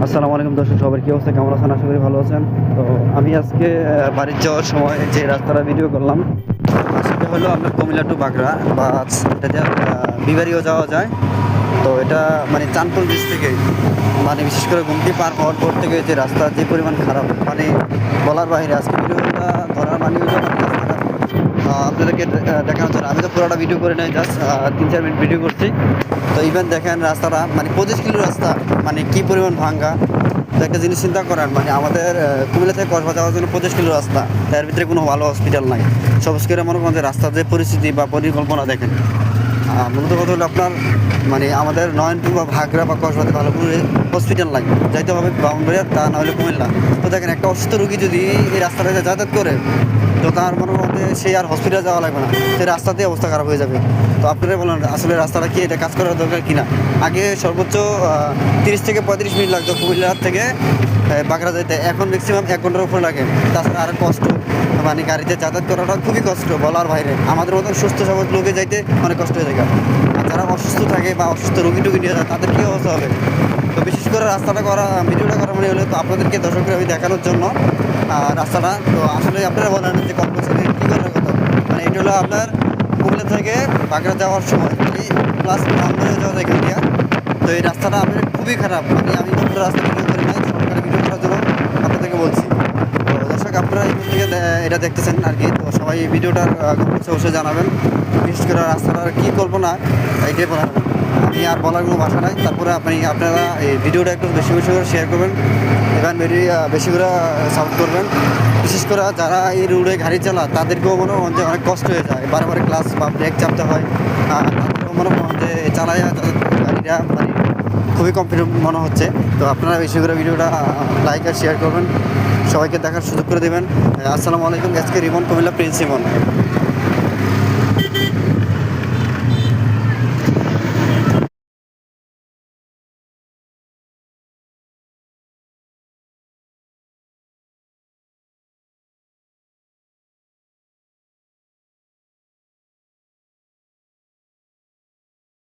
আসসালামু আলাইকুম দর্শক, সবার কি অবস্থা, কেমন আছেন? আশা করি ভালো আছেন। তো আমি আজকে বাড়ি যাওয়ার সময় যে রাস্তাটা ভিডিও করলাম সেটা হলো আপনার কুমিল্লা টু বাগড়া বা এটা দিয়ে বিবাড়িও যাওয়া যায়। তো এটা মানে চাঁদপুর ব্রিজ থেকে মানে বিশেষ করে গুমটি পার হওয়ার পর থেকে যে রাস্তা যে পরিমাণ খারাপ মানে বলার বাইরে। আজকে ভিডিওটা ধরার মানে হলো মানে রাস্তাটা আপনাদেরকে দেখানোর জন্য আমি তো পুরোটা ভিডিও করে নাই, জাস্ট 3-4 মিনিট ভিডিও করছি। তো ইভেন দেখেন রাস্তাটা মানে 25 কিলো রাস্তা, মানে কি পরিমাণ ভাঙ্গা। তো একটা জিনিস চিন্তা করেন, মানে আমাদের কুমিল্লা থেকে কসবা যাওয়ার জন্য 25 কিলো রাস্তা, তার ভিতরে কোনো ভালো হসপিটাল নাই। সবুজ করে মনে করেন যে রাস্তার যে পরিস্থিতি বা পরিকল্পনা দেখেন। মূলত কথা হলো আপনার মানে আমাদের নয়নপুর বা ভাগড়া বা কসবাতে ভালো করে হসপিটাল লাগে, যাইতে হবে বাউন্ডারি, তা না হলে কুমিল্লা। তো দেখেন একটা অসুস্থ রোগী যদি এই রাস্তাটা যাতায়াত করে, তো তার মনে মধ্যে সেই আর হসপিটাল যাওয়া লাগবে না, সেই রাস্তাতেই অবস্থা খারাপ হয়ে যাবে। তো আপনারা বলেন আসলে রাস্তাটা কি এটা কাজ করার দরকার কিনা। আগে সর্বোচ্চ 30 থেকে 35 মিনিট লাগতো কুমিল্লা থেকে বাগড়া যেতে, এখন ম্যাক্সিমাম 1 ঘন্টার উপরে লাগে। তাছাড়া আর কষ্ট, মানে গাড়িতে যাতায়াত করাটা খুবই কষ্ট বলার বাইরে। আমাদের মতন সুস্থ সবল লোকে যাইতে অনেক কষ্ট হয়ে যায়। আর যারা অসুস্থ থাকে বা অসুস্থ রোগী টুগী নিয়ে যায় তাদের কী অবস্থা হবে। তো বিশেষ করে রাস্তাটা করা, ভিডিওটা করা মানে হলো তো আপনাদেরকে দর্শকরা আমি দেখানোর জন্য রাস্তাটা। তো আসলে আপনারা বলেন যে কল্প ছেলে কী করার কথা, মানে এটা হলো আপনার কুমিল্লা থেকে বাগড়া যাওয়ার সময় প্লাস রামগঞ্জে যাওয়া যায় এখান দিয়ে। তো এই রাস্তাটা আপনার খুবই খারাপ, মানে আমি তো পুরো রাস্তা ভিডিও করি নাই, সরকারি ভিডিও করার জন্য আপনাদেরকে বলছি। তো দর্শক আপনারা এখান থেকে এটা দেখতেছেন আর কি। তো সবাই এই ভিডিওটার অবশ্যই জানাবেন, বিশেষ করে রাস্তাটার কী কল্পনা এইটাই বলার। আমি আর বলার কোনো ভাষা নাই। তারপরে আপনারা এই ভিডিওটা একটু বেশি বেশি করে শেয়ার করবেন এবং বেশি করে সাপোর্ট করবেন। বিশেষ করে যারা এই রোডে গাড়ি চালায় তাদেরকেও মনে হয় যে অনেক কষ্ট হয়ে যায়, বারে ক্লাস বা ব্রেক চাপতে হয়। তাদেরও মনে হয় যে চালায় গাড়িটা মানে খুবই কমফিডেন্ট মনে হচ্ছে। তো আপনারা বেশি করে ভিডিওটা লাইক আর শেয়ার করবেন, সবাইকে দেখার সুযোগ করে দেবেন। আসসালামু আলাইকুম। আজকে রিমন কুমিল্লা প্রিন্স রিমন।